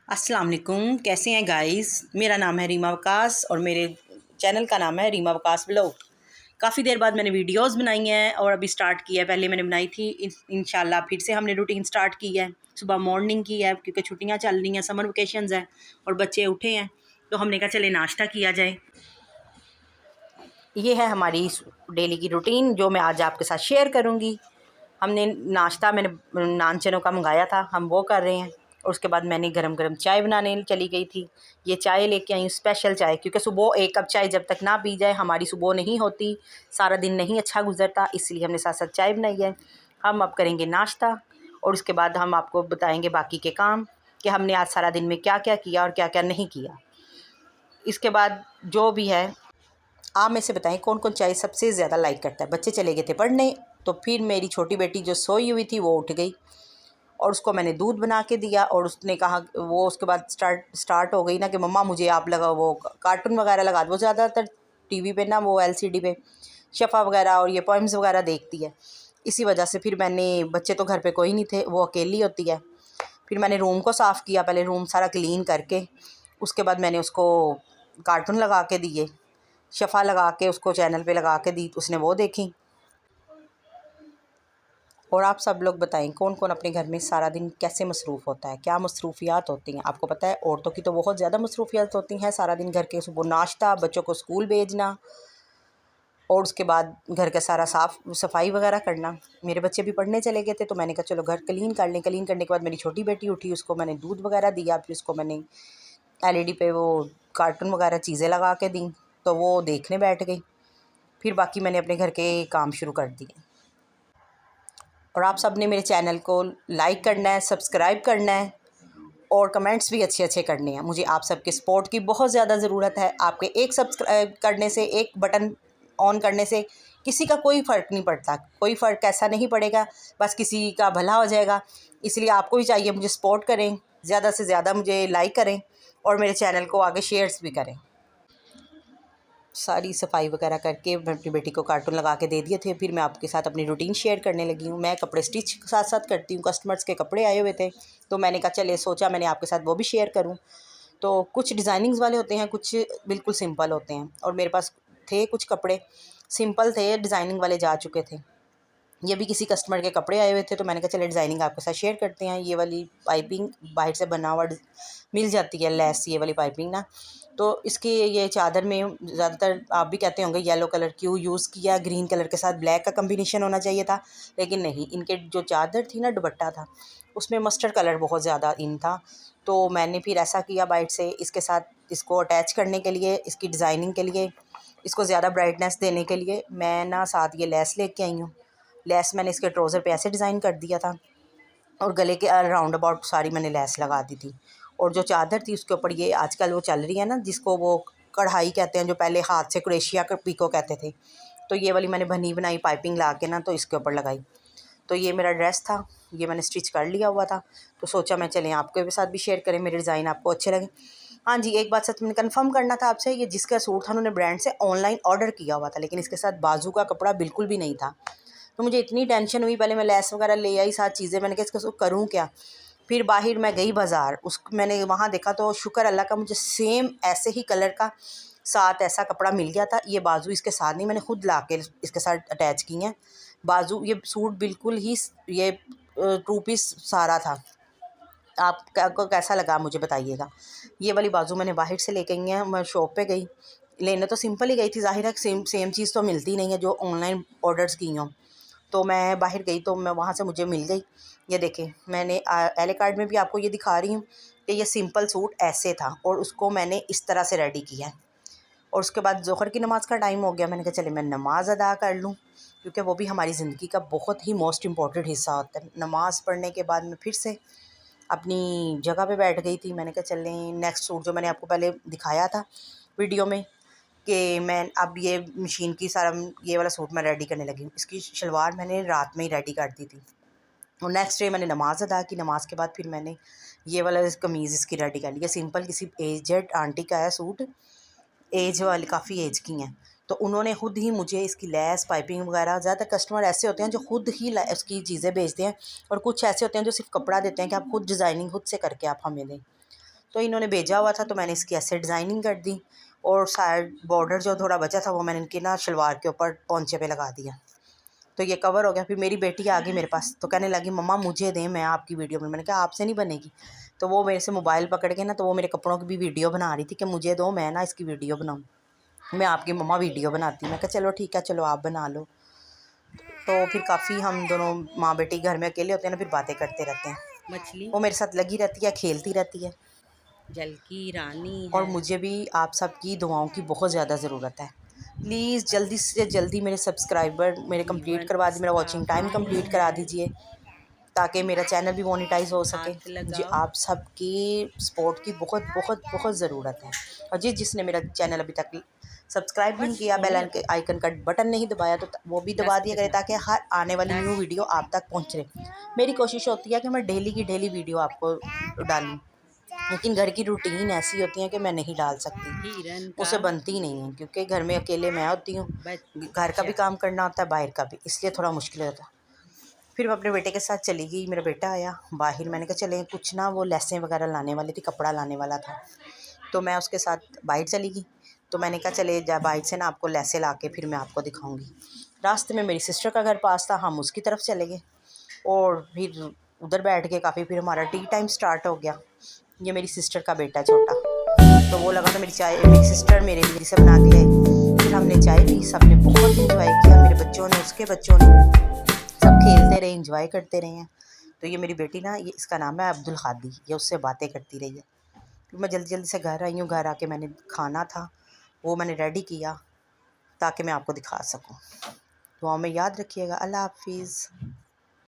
अस्सलाम वालेकुम। कैसे हैं गाइस? मेरा नाम है रीमा वकास और मेरे चैनल का नाम है रीमा वकास ब्लॉग। काफ़ी देर बाद मैंने वीडियोस बनाई हैं और अभी स्टार्ट किया है। पहले मैंने बनाई थी, इंशाल्लाह फिर से हमने रूटीन स्टार्ट की है। सुबह मॉर्निंग की है क्योंकि छुट्टियां चल रही हैं, समर वेकेशंस हैं और बच्चे उठे हैं, तो हमने कहा चले नाश्ता किया जाए। ये है हमारी डेली की रूटीन जो मैं आज आपके साथ शेयर करूँगी। हमने नाश्ता मैंने नान चनों का मंगाया था, हम वो कर रहे हैं। और उसके बाद मैंने गरम गरम चाय बनाने चली गई थी। ये चाय लेके आई हूँ, स्पेशल चाय, क्योंकि सुबह एक कप चाय जब तक ना पी जाए हमारी सुबह नहीं होती, सारा दिन नहीं अच्छा गुजरता, इसलिए हमने साथ साथ चाय बनाई है। हम अब करेंगे नाश्ता और उसके बाद हम आपको बताएंगे बाकी के काम कि हमने आज सारा दिन में क्या क्या किया और क्या क्या नहीं किया। इसके बाद जो भी है आप में से बताएं कौन कौन चाय सबसे ज़्यादा लाइक करता है। बच्चे चले गए थे पढ़ने, तो फिर मेरी छोटी बेटी जो सोई हुई थी वो उठ गई और उसको मैंने दूध बना के दिया और उसने कहा, वो उसके बाद स्टार्ट हो गई ना कि मम्मा मुझे आप लगा वो कार्टून वगैरह लगा दो। वो ज़्यादातर टीवी पे ना, वो एलसीडी पे शफ़ा वगैरह और ये पोइम्स वगैरह देखती है। इसी वजह से फिर मैंने, बच्चे तो घर पे कोई नहीं थे, वो अकेली होती है। फिर मैंने रूम को साफ़ किया, पहले रूम सारा क्लीन करके उसके बाद मैंने उसको कार्टून लगा के दिए, शफ़ा लगा के उसको चैनल पे लगा के दी, उसने वो देखी। और आप सब लोग बताएं कौन कौन अपने घर में सारा दिन कैसे मसरूफ़ होता है, क्या मसरूफियात होती हैं। आपको पता है औरतों की तो बहुत ज़्यादा मसरूफियात होती हैं सारा दिन। घर के सुबह नाश्ता, बच्चों को स्कूल भेजना और उसके बाद घर का सारा साफ़ सफाई वगैरह करना। मेरे बच्चे भी पढ़ने चले गए थे, तो मैंने कहा चलो घर क्लीन कर लें। क्लीन करने के बाद मेरी छोटी बेटी उठी, उसको मैंने दूध वगैरह दिया, फिर उसको मैंने एलईडी पे वो कार्टून वगैरह चीज़ें लगा के दी, तो वो देखने बैठ गई। फिर बाकी मैंने अपने घर के काम शुरू कर दिए। और आप सब ने मेरे चैनल को लाइक करना है, सब्सक्राइब करना है और कमेंट्स भी अच्छे अच्छे करने हैं। मुझे आप सबके सपोर्ट की बहुत ज़्यादा ज़रूरत है। आपके एक सब्सक्राइब करने से, एक बटन ऑन करने से किसी का कोई फ़र्क नहीं पड़ता, कोई फ़र्क ऐसा नहीं पड़ेगा, बस किसी का भला हो जाएगा। इसलिए आपको भी चाहिए मुझे सपोर्ट करें, ज़्यादा से ज़्यादा मुझे लाइक करें और मेरे चैनल को आगे शेयर्स भी करें। सारी सफाई वगैरह करके मैं अपनी बेटी को कार्टून लगा के दे दिए थे। फिर मैं आपके साथ अपनी रूटीन शेयर करने लगी हूँ। मैं कपड़े स्टिच साथ साथ करती हूँ, कस्टमर्स के कपड़े आए हुए थे, तो मैंने कहा चले, सोचा मैंने आपके साथ वो भी शेयर करूँ। तो कुछ डिज़ाइनिंग्स वाले होते हैं, कुछ बिल्कुल सिंपल होते हैं, और मेरे पास थे कुछ कपड़े सिंपल थे, डिज़ाइनिंग वाले जा चुके थे। ये भी किसी कस्टमर के कपड़े आए हुए थे, तो मैंने कहा चले डिज़ाइनिंग आपके साथ शेयर करते हैं। ये वाली पाइपिंग बाहर से बनावट मिल जाती है, लेस, ये वाली पाइपिंग ना, तो इसकी ये चादर में ज़्यादातर आप भी कहते होंगे येलो कलर क्यों यूज़ किया, ग्रीन कलर के साथ ब्लैक का कम्बिनेशन होना चाहिए था, लेकिन नहीं, इनके जो चादर थी ना, दुपट्टा था, उसमें मस्टर्ड कलर बहुत ज़्यादा इन था। तो मैंने फिर ऐसा किया, बाइट से इसके साथ इसको अटैच करने के लिए, इसकी डिज़ाइनिंग के लिए, इसको ज़्यादा ब्राइटनेस देने के लिए मैं ना साथ ये लेस लेके आई हूँ। लेस मैंने इसके ट्राउज़र पे ऐसे डिज़ाइन कर दिया था और गले के राउंड अबाउट सारी मैंने लेस लगा दी थी। और जो चादर थी उसके ऊपर ये आजकल वो चल रही है ना, जिसको वो कढ़ाई कहते हैं, जो पहले हाथ से क्रोशिया का पीको कहते थे, तो ये वाली मैंने बनी बनाई पाइपिंग ला के ना, तो इसके ऊपर लगाई। तो ये मेरा ड्रेस था, ये मैंने स्टिच कर लिया हुआ था, तो सोचा मैं चलें आपके साथ भी शेयर करें, मेरे डिज़ाइन आपको अच्छे लगे। हाँ जी, एक बात सच में कन्फर्म करना था आपसे, ये जिसका सूट था उन्होंने ब्रांड से ऑनलाइन ऑर्डर किया हुआ था, लेकिन इसके साथ बाजू का कपड़ा बिल्कुल भी नहीं था। तो मुझे इतनी टेंशन हुई, पहले मैं लेस वगैरह ले आई, साथ चीज़ें, मैंने कहा इसको करूँ क्या। फिर बाहर मैं गई बाज़ार, उस मैंने वहाँ देखा तो शुक्र अल्लाह का, मुझे सेम ऐसे ही कलर का साथ ऐसा कपड़ा मिल गया था। ये बाजू इसके साथ नहीं, मैंने खुद ला के इसके साथ अटैच की हैं बाजू। ये सूट बिल्कुल ही ये 2 पीस सारा था। आपको कैसा लगा मुझे बताइएगा। ये वाली बाजू मैंने बाहर से लेके गई हैं, मैं शॉप पे गई लेने, तो सिंपल ही गई थी, ज़ाहिर है सेम सेम चीज़ तो मिलती नहीं है जो ऑनलाइन ऑर्डर्स की हों। तो मैं बाहर गई तो मैं वहाँ से मुझे मिल गई। ये देखें, मैंने एले कार्ड में भी आपको ये दिखा रही हूँ कि ये सिंपल सूट ऐसे था और उसको मैंने इस तरह से रेडी किया है। और उसके बाद ज़ोहर की नमाज़ का टाइम हो गया, मैंने कहा चले मैं नमाज़ अदा कर लूँ, क्योंकि वो भी हमारी ज़िंदगी का बहुत ही मोस्ट इम्पॉर्टेंट हिस्सा होता है। नमाज़ पढ़ने के बाद मैं फिर से अपनी जगह पे बैठ गई थी। मैंने कहा चलें नेक्स्ट सूट जो मैंने आपको पहले दिखाया था वीडियो में कि मैं अब ये मशीन की सारा ये वाला सूट मैं रेडी करने लगी हूँ। इसकी शलवार मैंने रात में ही रेडी कर दी थी और नेक्स्ट डे मैंने नमाज़ अदा की। नमाज़ के बाद फिर मैंने ये वाला कमीज़ इसकी रेडी कर लिया। सिंपल किसी एजेड आंटी का है सूट, एज वाली काफ़ी एज की हैं, तो उन्होंने ख़ुद ही मुझे इसकी लेस पाइपिंग वगैरह, ज़्यादातर कस्टमर ऐसे होते हैं जो ख़ुद ही उसकी चीज़ें बेचते हैं और कुछ ऐसे होते हैं जो सिर्फ कपड़ा देते हैं कि आप खुद डिज़ाइनिंग खुद से करके आप हमें दें। तो इन्होंने भेजा हुआ था तो मैंने इसकी ऐसे डिज़ाइनिंग कर दी और साइड बॉर्डर जो थोड़ा बचा था वो मैंने इनकी ना शलवार के ऊपर पोंचे पे लगा दिया। तो ये कवर हो गया। फिर मेरी बेटी आ गई मेरे पास तो कहने लगी मम्मा मुझे दें, मैं आपकी वीडियो मैंने कहा आपसे नहीं बनेगी। तो वो मेरे से मोबाइल पकड़ के ना तो वो मेरे कपड़ों की भी वीडियो बना रही थी कि मुझे दो, मैं ना इसकी वीडियो बनाऊँ, मैं आपकी मम्मा वीडियो बनाती हूँ। मैं कहा चलो ठीक है, चलो आप बना लो। तो फिर काफ़ी हम दोनों माँ बेटी घर में अकेले होते हैं ना, फिर बातें करते रहते हैं। मछली वो मेरे साथ लगी रहती है, खेलती रहती है। जल की रानी और है। मुझे भी आप सबकी दुआओं की बहुत ज़्यादा ज़रूरत है। प्लीज़ जल्दी से जल्दी मेरे सब्सक्राइबर मेरे कंप्लीट जीवन करवा दीजिए, मेरा इसका वॉचिंग टाइम कंप्लीट करा है, दीजिए ताकि मेरा चैनल भी मोनेटाइज हो सके। हाथ मुझे लगाओ। आप सबकी सपोर्ट की बहुत बहुत बहुत ज़रूरत है। और जिसने मेरा चैनल अभी तक सब्सक्राइब नहीं बस किया, हो बेल गया आइकन का बटन नहीं दबाया तो वो भी दबा 10 दिया के करें ताकि साथ हर आने वाली न्यू 10 वीडियो आप तक पहुँच रहे। मेरी कोशिश होती है कि मैं डेली की डेली वीडियो आपको डालूँ, लेकिन घर की रूटीन ऐसी होती है कि मैं नहीं डाल सकती, हिरन का मुझसे बनती ही नहीं है क्योंकि घर में अकेले मैं होती हूँ, घर का भी बच्चा। काम करना होता है, बाहर का भी, इसलिए थोड़ा मुश्किल होता है। फिर मैं अपने बेटे के साथ चली गई, मेरा बेटा आया बाहर, मैंने कहा चले कुछ ना वो लेसें वगैरह लाने वाली थी, कपड़ा लाने वाला था, तो मैं उसके साथ बाहर चली गई। तो मैंने कहा चले जा बाहर से ना आपको लेसें ला के फिर मैं आपको दिखाऊंगी। रास्ते में मेरी सिस्टर का घर पास था, हम उसकी तरफ चले गए और फिर उधर बैठ के काफ़ी फिर हमारा टी टाइम स्टार्ट हो गया। ये मेरी सिस्टर का बेटा छोटा, तो वो लगा था मेरी सिस्टर मेरे लिए से बना के आई। फिर हमने चाय पी, सबने बहुत इंजॉय किया, मेरे बच्चों ने उसके बच्चों ने, सब खेलते रहे, इंजॉय करते रहे हैं। तो ये मेरी बेटी ना, ये इसका नाम है अब्दुल खादी, ये उससे बातें करती रही है। फिर मैं जल्दी जल्दी से घर आई हूँ, घर आके मैंने खाना था वो मैंने रेडी किया ताकि मैं आपको दिखा सकूँ। दुआओं में याद रखिएगा। अल्लाह हाफिज़।